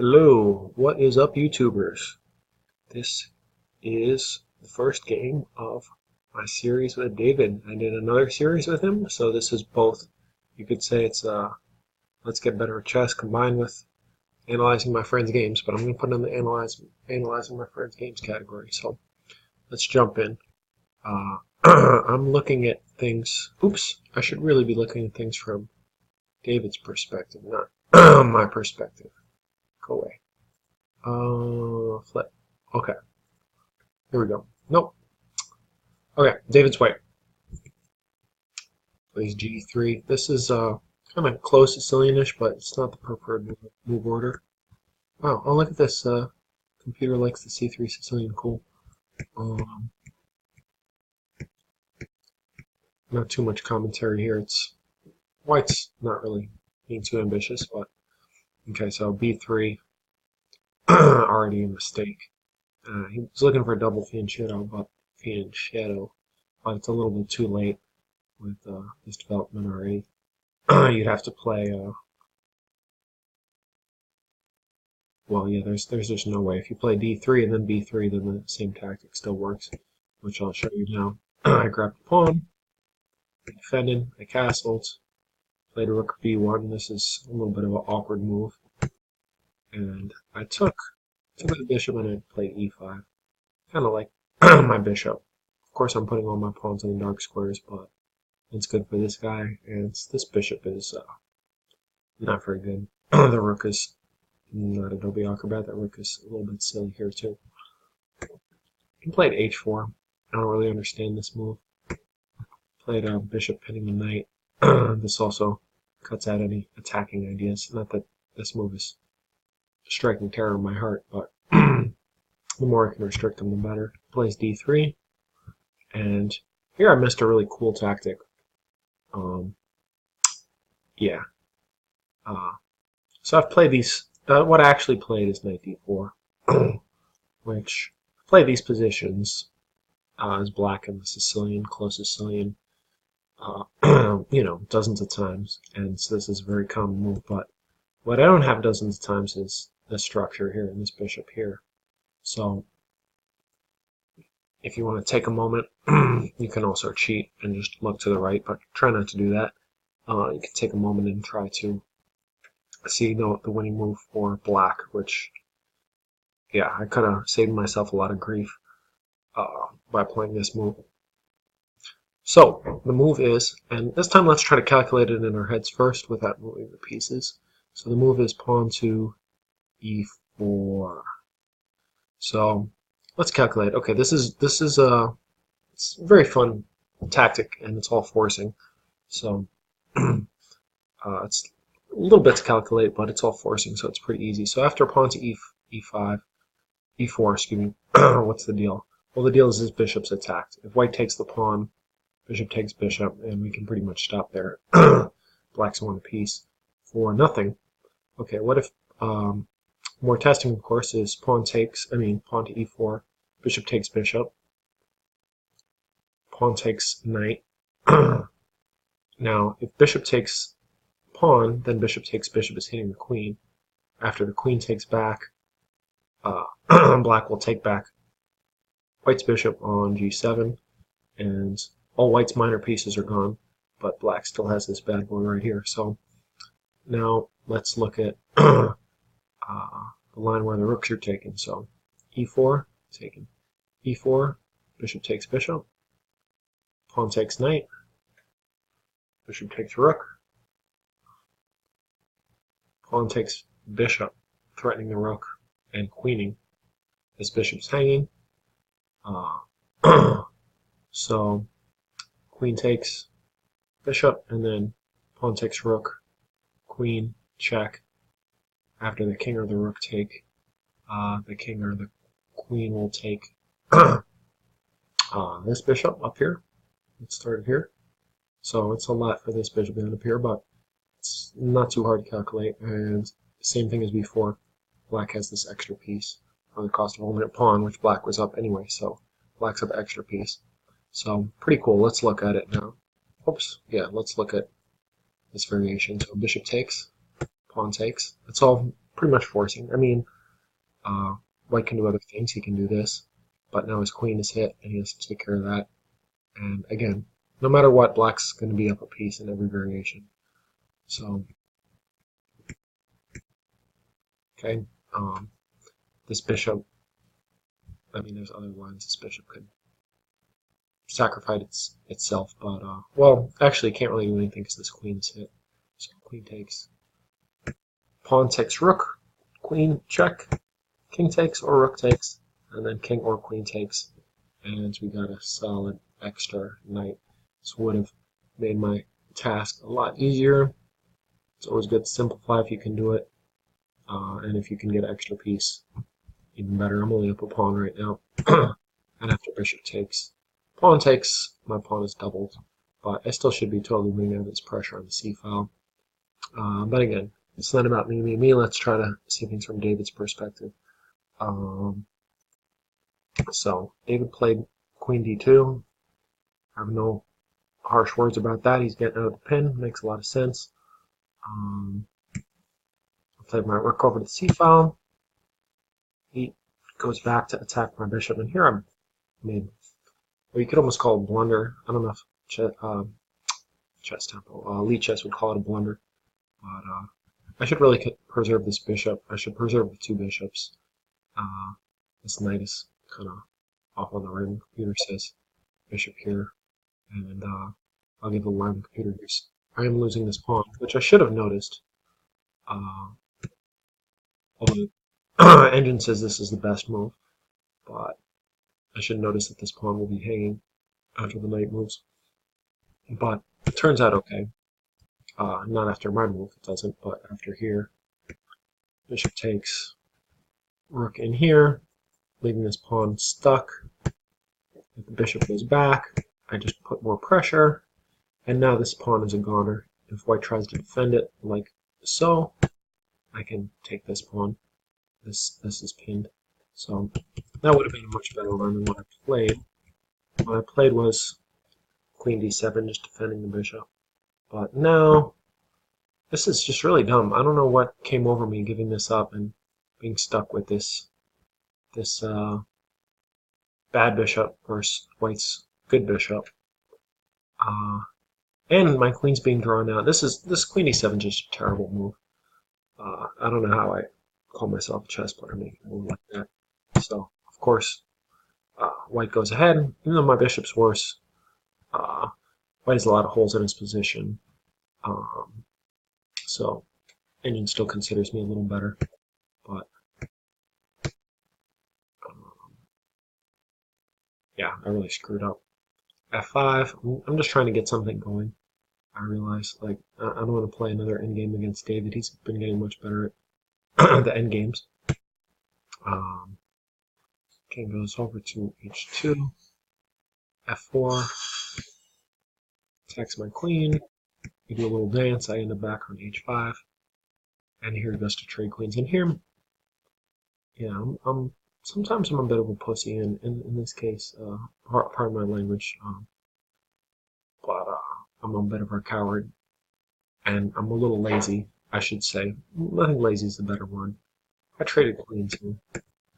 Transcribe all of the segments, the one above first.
Hello, what is up, YouTubers? This is the first game of my series with David. I did another series with him, so this is both. You could say it's Let's Get Better at Chess combined with analyzing my friends' games, but I'm going to put it in the analyzing my friends' games category. So let's jump in. I'm looking at things. Oops, I should really be looking at things from David's perspective, not my perspective. Go away. Flip. Okay. Here we go. Nope. Okay, David's white. Plays G3. This is kind of close to Sicilian-ish, but it's not the preferred move order. Wow, oh look at this. Computer likes the C3 Sicilian. Cool. Not too much commentary here. It's white's not really being too ambitious, but okay. So B3, already a mistake. He was looking for a double fianchetto, but it's a little bit too late with this development already. You'd have to play. Well, yeah, there's just no way. If you play D3 and then B3, then the same tactic still works, which I'll show you now. I grabbed a pawn, defended, I castled, played a rook B1. This is a little bit of an awkward move, and I took the bishop and I played E5. Kind of like my bishop. Of course, I'm putting all my pawns in the dark squares, but it's good for this guy, and this bishop is not very good. The rook is not Adobe Acrobat. That rook is a little bit silly here too. He played H4. I don't really understand this move. Played bishop pinning the knight. This also cuts out any attacking ideas. Not that this move is striking terror in my heart, but the more I can restrict him, the better. Plays D3, and here I missed a really cool tactic. Yeah. So I've played these. What I actually played is Knight D4, which I played these positions as black in the Sicilian, close Sicilian, dozens of times, and so this is a very common move. But what I don't have dozens of times is this structure here and this bishop here. So if you want to take a moment, you can also cheat and just look to the right, but try not to do that. You can take a moment and try to see the winning move for black, which, yeah, I could have saved myself a lot of grief by playing this move. So the move is, and this time let's try to calculate it in our heads first without moving the pieces. So the move is pawn to E4. So let's calculate. Okay, this is it's a very fun tactic, and it's all forcing. So it's a little bit to calculate, but it's all forcing, so it's pretty easy. So after pawn to E4, excuse me, what's the deal? Well, the deal is this bishop's attacked. If white takes the pawn, bishop takes bishop, and we can pretty much stop there. Black's won a piece for nothing. Okay, what if more testing, of course, is pawn to E4, bishop takes bishop, pawn takes knight. Now, if bishop takes pawn, then bishop takes bishop is hitting the queen. After the queen takes back, black will take back white's bishop on G7, and all white's minor pieces are gone, but black still has this bad boy right here. So now let's look at the line where the rooks are taken. So E4, taken. E4, bishop takes bishop, pawn takes knight, bishop takes rook, pawn takes bishop, threatening the rook and queening. This bishop's hanging. So queen takes bishop, and then pawn takes rook, queen, check. After the king or the rook take, the king or the queen will take this bishop up here. Let's start it here. So it's a lot for this bishop down up here, but it's not too hard to calculate. And same thing as before, black has this extra piece for the cost of holding a pawn, which black was up anyway, so black's up an extra piece. So pretty cool. Let's look at it now. Oops, yeah, let's look at this variation. So bishop takes, pawn takes. It's all pretty much forcing. I mean, white can do other things. He can do this, but now his queen is hit, and he has to take care of that. And again, no matter what, black's going to be up a piece in every variation. So, okay, this bishop, I mean, there's other lines this bishop could sacrifice itself, but, well, actually, can't really do anything because this queen is hit. So, queen takes. Pawn takes rook, queen check, king takes or rook takes, and then king or queen takes. And we got a solid extra knight. This would have made my task a lot easier. It's always good to simplify if you can do it. And if you can get an extra piece, even better. I'm only up a pawn right now. And after bishop takes, pawn takes, my pawn is doubled. But I still should be totally winning out of this pressure on the c-file. But again, it's not about me. Let's try to see things from David's perspective. So David played queen d2. I have no harsh words about that. He's getting out of the pin. Makes a lot of sense. I played my rook over to the c-file. He goes back to attack my bishop, and here I'm made what you could almost call a blunder. I don't know if chess tempo, elite chess would call it a blunder, but I should really preserve this bishop. I should preserve the two bishops. This knight is kind of off on the right. The computer says bishop here, and I'll give the line on the computer here. I am losing this pawn, which I should have noticed. Although engine says this is the best move, but I should notice that this pawn will be hanging after the knight moves. But it turns out okay. Not after my move, it doesn't, but after here. Bishop takes, rook in here, leaving this pawn stuck. If the bishop goes back, I just put more pressure, and now this pawn is a goner. If white tries to defend it like so, I can take this pawn. This is pinned. So that would have been a much better run than what I played. What I played was queen d7, just defending the bishop. But now, this is just really dumb. I don't know what came over me giving this up and being stuck with this bad bishop versus white's good bishop. And my queen's being drawn out. This queen d7 is just a terrible move. I don't know how I call myself a chess player making a move like that. So, of course, white goes ahead, even though my bishop's worse. White has a lot of holes in his position. So, engine still considers me a little better. But, yeah, I really screwed up. f5, I'm just trying to get something going. I realize, like, I don't want to play another endgame against David. He's been getting much better at the endgames. King goes over to h2, f4, attacks my queen. We do a little dance. I end up back on h5, and here he goes to trade queens. And here, yeah, sometimes I'm a bit of a pussy, and in this case, pardon my language, but I'm a bit of a coward, and I'm a little lazy, I should say. I think lazy is the better word. I traded queens here,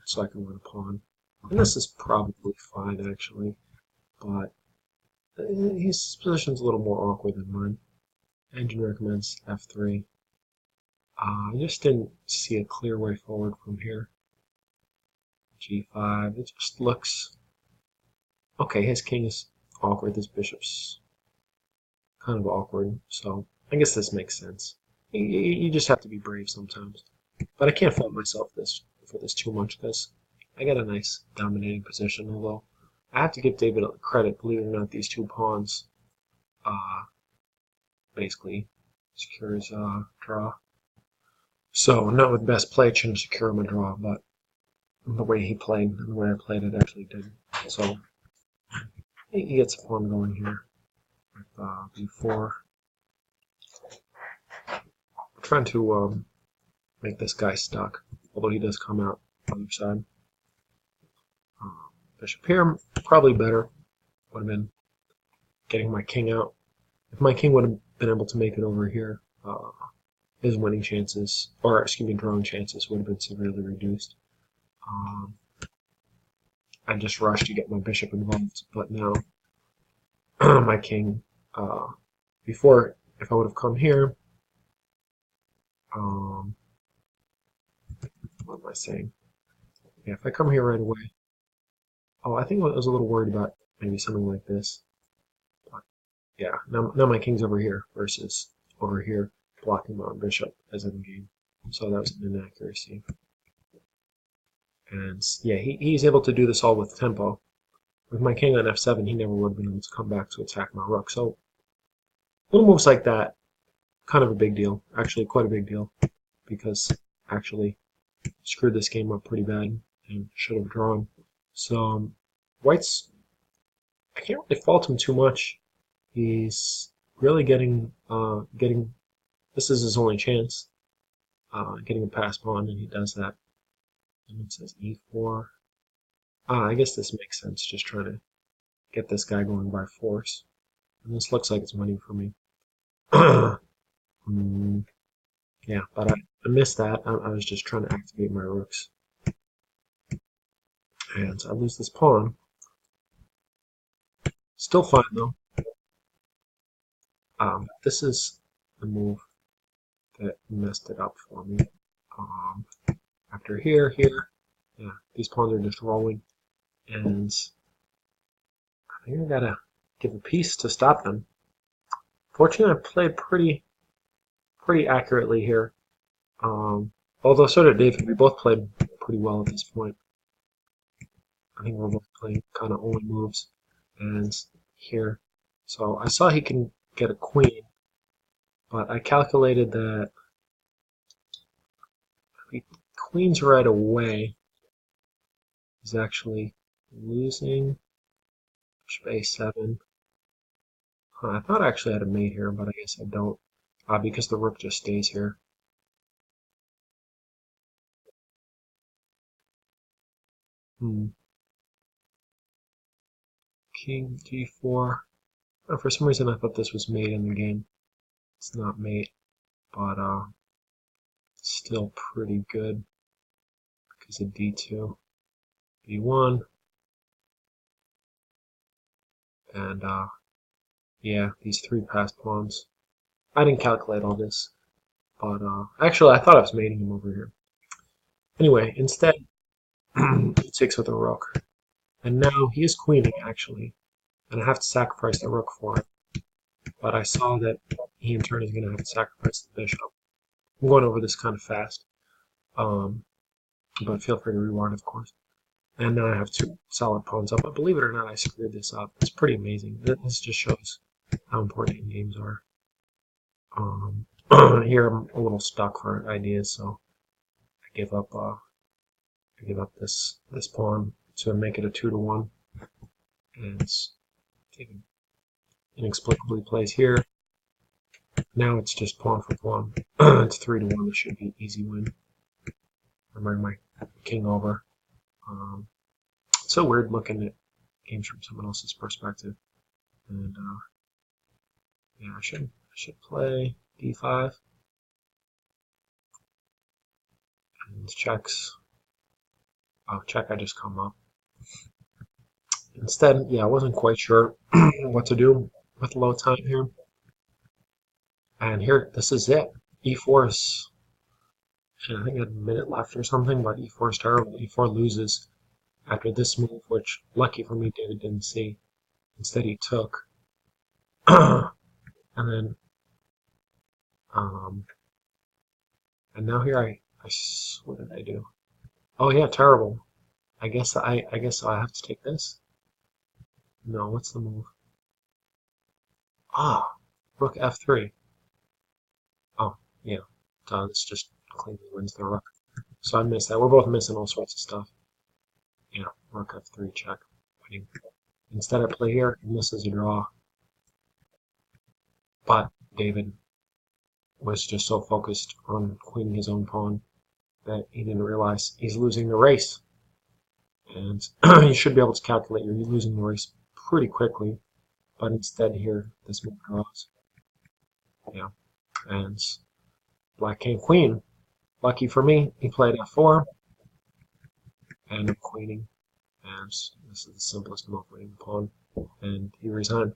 so I can win a pawn. And this is probably fine, actually, but his position's a little more awkward than mine. Engine recommends f3. I just didn't see a clear way forward from here. g5, it just looks... Okay, his king is awkward, this bishop's kind of awkward, so I guess this makes sense. You just have to be brave sometimes. But I can't fault myself for this too much, because I got a nice dominating position, although I have to give David credit. Believe it or not, these two pawns basically secure his draw. So, not with best play, shouldn't secure him a draw, but the way he played and the way I played it actually did. So, he gets a pawn going here with b4. I'm trying to make this guy stuck, although he does come out on the other side. Bishop here, probably better. Would have been getting my king out. If my king would have been able to make it over here, his winning chances, or excuse me, drawing chances would have been severely reduced. I just rushed to get my bishop involved, but now my king, before, if I would have come here, what am I saying? Yeah, if I come here right away, oh, I think I was a little worried about maybe something like this. But yeah, now my king's over here versus over here, blocking my bishop as in the game. So that was an inaccuracy. And yeah, he's able to do this all with tempo. With my king on f7, he never would have been able to come back to attack my rook. So little moves like that, kind of a big deal. Actually, quite a big deal, because actually screwed this game up pretty bad and should have drawn. So White's, I can't really fault him too much. He's really getting this is his only chance, getting a pass pawn, and he does that. And it says e4. I guess this makes sense, just trying to get this guy going by force. And this looks like it's winning for me. Yeah, but I missed that. I was just trying to activate my rooks. And I lose this pawn. Still fine, though. This is the move that messed it up for me. After here, yeah, these pawns are just rolling. And I think I gotta give a piece to stop them. Fortunately, I played pretty accurately here. Although so did David. We both played pretty well at this point. I think we're both playing kind of only moves. And here, so I saw he can get a queen, but I calculated that if he queens right away, he's actually losing. Bishop a7. I thought I actually had a mate here, but I guess I don't, because the rook just stays here. King g4. For some reason, I thought this was mate in the game. It's not mate, but still pretty good because of d2, b1, and yeah, these three passed pawns. I didn't calculate all this, but actually, I thought I was mating him over here. Anyway, instead, he takes with a rook, and now he is queening actually, and I have to sacrifice the rook for it. But I saw that he in turn is going to have to sacrifice the bishop. I'm going over this kind of fast, but feel free to rewind, of course. And now I have two solid pawns up. But believe it or not, I screwed this up. It's pretty amazing. This just shows how important games are. Here I'm a little stuck for ideas, so I give up. I give up this pawn to make it a 2-to-1, and it's taken inexplicably plays here. Now it's just pawn for pawn. It's 3-to-1. This should be an easy win. I bring my king over. It's so weird looking at games from someone else's perspective. And yeah, I should play d5 and checks. Oh, check! I just come up. Instead, yeah, I wasn't quite sure what to do with low time here. And here, this is it. e4 is, I think I had a minute left or something, but e4 is terrible. e4 loses after this move, which, lucky for me, David didn't see. Instead, he took. And then, and now here what did I do? Oh yeah, terrible. I guess I have to take this. No, what's the move? Rook f3. Oh, yeah. This just cleanly wins the rook. So I missed that. We're both missing all sorts of stuff. Yeah, rook f3 check. Winning. Instead I play here, and this is a draw. But David was just so focused on queening his own pawn that he didn't realize he's losing the race. And you should be able to calculate you're losing the race pretty quickly. But instead here, this move draws. Yeah. And Black king queen. Lucky for me, he played f4, and I'm queening. And this is the simplest move winning the pawn, and he resigned.